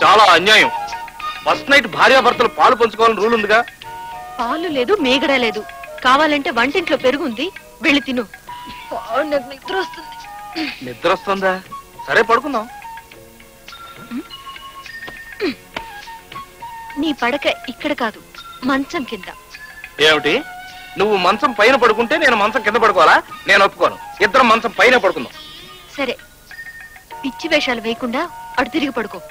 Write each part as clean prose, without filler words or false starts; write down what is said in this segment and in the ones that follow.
చాలా అన్యాయం. First night భార్యాభర్తలు పాలు పంచుకోవాలని రూల్ ఉందిగా. పాలు లేదు, మేగడ లేదు. కావాలంటే వంటింట్లో పెరుగుంది, వెళ్ళి తిను. నాకు నిద్ర వస్తుంది. నిద్ర వస్తుందా? సరే పడుకుందాం. నీ పడక ఇక్కడ కాదు, మంచం కింద. ఏమిటి? నువ్వు మంచం పైన పడుకుంటే నేను మంచం కింద పడుకోవాలా? నేను ఒప్పుకోను. ఇద్దరం మంచం పైన పడుకుందాం. సరే, పిచ్చి వేషాలు వేయకుండా అటు తిరిగి పడుకో.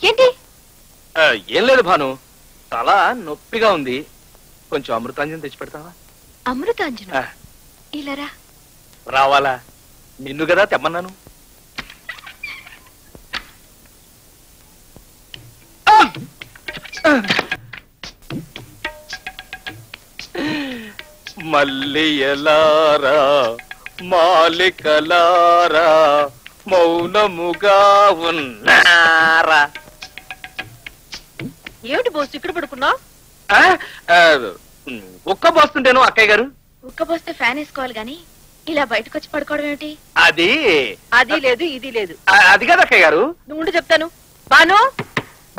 ఏంటి? ఏం లేదు భాను, తల నొప్పిగా ఉంది. కొంచెం అమృతాంజనం తెచ్చి పెడతావా? అమృతాంజనం? ఇలారా. రావాలా? నిన్ను కదా తెమ్మన్నాను. మల్లియలారా మాలికలారా మౌనముగా ఉన్నారా. ఏమిటి బోస్ ఇక్కడ పడుకున్నా? ఒక్క పోస్తుంటేను అక్కయ్య గారు. ఉక్క పోస్తే ఫ్యాన్ వేసుకోవాలి గాని ఇలా బయటకు వచ్చి పడుకోవడం ఏమిటి? అది అది లేదు, ఇది లేదు. అది కాదు అక్కయ్య గారు. నువ్వు ఉండి చెప్తాను. బాను,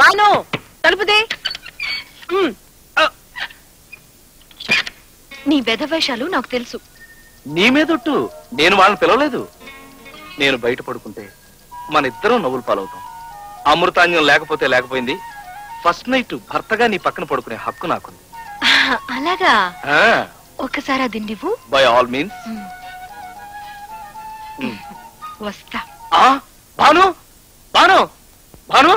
బాను, తలుపుది. నీ బెదవేషాలు నాకు తెలుసు. నీ మీదొట్టు, నేను వాళ్ళని పిలవలేదు. నేను బయట పడుకుంటే మన ఇద్దరం నవ్వులు పాలవుతాం. అమృతాంజనం లేకపోతే లేకపోయింది. ఫస్ట్ నైట్ భర్తగా నీ పక్కన పడుకునే హక్కు నాకుంది. అలాగా? ఒక్కసారి అది నువ్వు. By all means. వస్తా. భాను, భాను, భాను.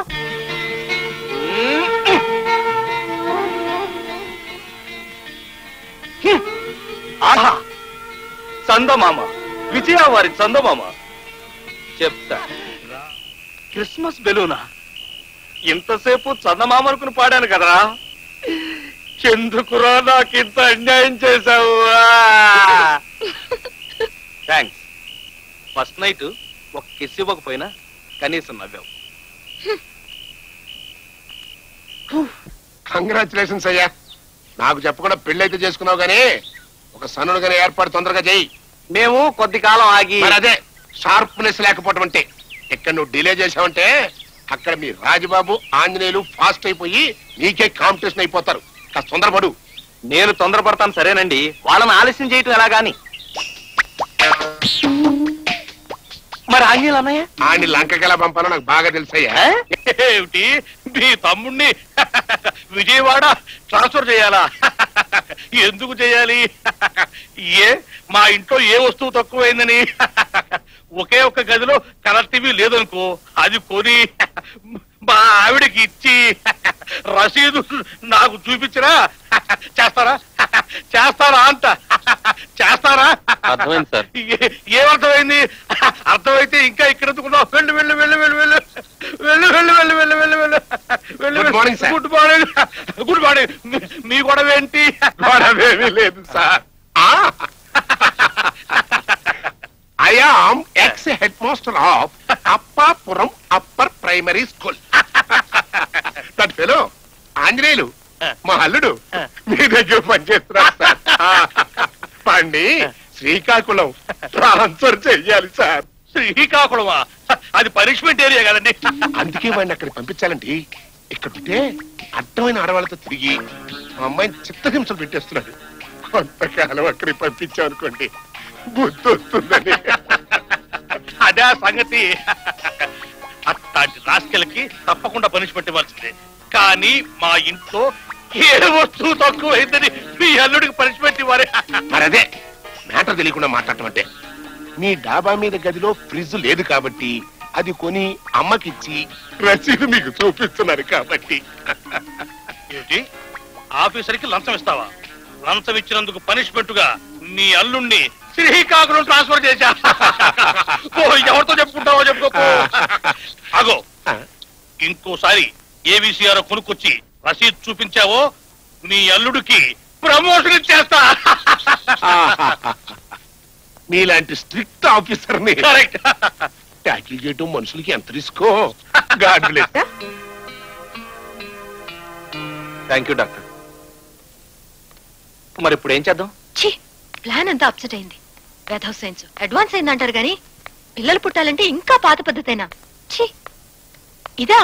ఆహా, చందమామ, విజయ వారి చందమామ. చెప్తా. Christmas Baleno? ఇంతసేపు చందమామ అనుకుని పాడాను కదరా. ఎందుకురా నాకింత అన్యాయం చేశావు? థ్యాంక్స్. ఫస్ట్ నైట్ ఒక కిస్ ఇవ్వకపోయినా కనీసం నవ్వావు. కంగ్రాచులేషన్స్ అయ్యా. నాకు చెప్పకుండా పెళ్ళైతే చేసుకున్నావు గానీ ఒక సన్నుడు గానీ ఏర్పాటు తొందరగా చేయి. మేము కొద్ది కాలం ఆగి. అదే షార్ప్నెస్ లేకపోవడం అంటే. ఇక్కడ నువ్వు డిలే చేసావంటే అక్కడ మీ రాజబాబు ఆంజనేయులు ఫాస్ట్ అయిపోయి నీకే కాంపిటీషన్ అయిపోతారు. కాస్త తొందరపడు. నేను తొందరపడతాను సరేనండి, వాళ్ళని ఆలస్యం చేయటం ఎలాగాని. మరి ఆంజనేయులు అన్నయ్య? ఆని లంకకెలా పంపాలో నాకు బాగా తెలుసయ్యా. ఏమిటి, మీ తమ్ముణ్ణి విజయవాడ ట్రాన్స్ఫర్ చేయాలా? ఎందుకు చేయాలి? మా ఇంట్లో ఏ వస్తువు తక్కువైందని ఒకే ఒక్క గదిలో కలర్ టీవీ లేదనుకో, అది కొని మా ఆవిడకి ఇచ్చి రసీదు నాకు చూపించరా? చేస్తారా? చేస్తారా అంట. చేస్తారా? అర్థమైంది సార్. ఏమర్థమైంది? అర్థమైతే ఇంకా ఇక్కడ ఎందుకున్నావు? వెళ్ళు వెళ్ళు వెళ్ళు వెళ్ళు వెళ్ళు వెళ్ళు వెళ్ళు వెళ్ళు వెళ్ళు వెళ్ళు వెళ్ళు వెళ్ళు. Good morning sir. Good morning. Good morning. మీ గొడవ ఏంటి? గొడవేమీ లేదు sir. I am ex-headmaster of Appapuram Upper Primary School. That fellow, Anjaneyulu, మా అల్లుడు మీ దగ్గర పనిచేస్తున్నారు సార్. పండి శ్రీకాకుళం ట్రాన్స్ఫర్ చెయ్యాలి సార్. శ్రీకాకుళమా? అది పనిష్మెంట్ ఏరియా కదండి. అందుకే వాడిని అక్కడికి పంపించాలండి. ఇక్కడ ఉంటే అడ్డమైన ఆడవాళ్ళతో తిరిగి మా అమ్మాయిని చిత్తహింసలు పెట్టేస్తున్నాడు. కొంతకాలం అక్కడికి పంపించామనుకోండి బుద్ధి వస్తుందని. అదే సంగతి. అట్లాంటి రాస్కెలకి తప్పకుండా పనిష్మెంట్ ఇవ్వాల్సిందే. కానీ మా ఇంట్లో ఏ వస్తువు తక్కువైందని మీ అల్లుడికి పనిష్మెంట్ ఇవ్వాలి. మరి అదే మ్యాటర్ తెలియకుండా మాట్లాడటం అంటే. మీ డాబా మీద గదిలో ఫ్రిడ్జ్ లేదు కాబట్టి అది కొని అమ్మకిచ్చి రసీదు మీకు చూపిస్తున్నారు కాబట్టి. ఏంటి, ఆఫీసర్కి లంచం ఇస్తావా? లంచం ఇచ్చినందుకు పనిష్మెంట్ గా మీ అల్లుణ్ణి శ్రీకాకుళం ట్రాన్స్ఫర్ చేశా. ఎవరితో చెప్పుకుంటావో చెప్పుకో. అగో, ఇంకోసారి ఏబీసీఆర్ కొనుక్కొచ్చి రసీదు చూపించావో మీ అల్లుడికి ప్రమోషన్ ఇచ్చేస్తా. నీలాంటి స్ట్రిక్ట్ ఆఫీసర్ని కరెక్ట్. ట్యాకిల్ చేయటం మనుషులకి ఎంత రిస్కో. God bless. Thank you doctor. మరి ఇప్పుడు ఏం చేద్దాం? ఛీ, ప్లాన్ అంతా అప్సెట్ అయింది. వెధవ్ సైన్స్ అడ్వాన్స్ అయిందంటారు గాని పిల్లలు పుట్టాలంటే ఇంకా పాత పద్ధతేనా? ఛీ, ఇదే